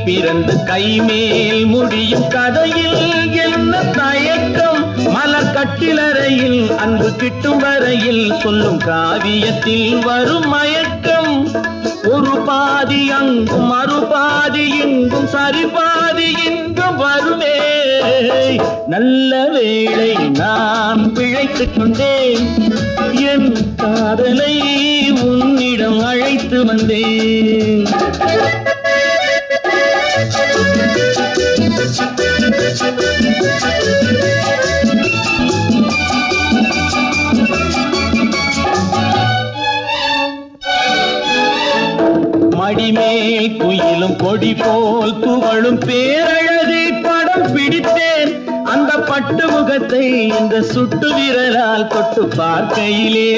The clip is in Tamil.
பிறந்து கைமேல் முடியும் கதையில் என்ன தயக்கம்? மலர் கட்டிலறையில் அன்பு கிட்டும் வரையில் சொல்லும் காவியத்தில் வரும் மயக்கம். ஒரு பாதி அங்கும் மறுபாதி இங்கும் சரிபாதி இங்கும் வருமே. நல்ல வேளை நான் பிழைத்துக் கொண்டேன், என் காதலை உன்னிடம் அழைத்து வந்தேன். மடிமேல் குயிலும் கொடி போல் துவளும் பேரழகை படம் பிடித்தேன். அந்த பட்டு முகத்தை இந்த சுட்டு விரலால் தொட்டு பார்க்கையிலே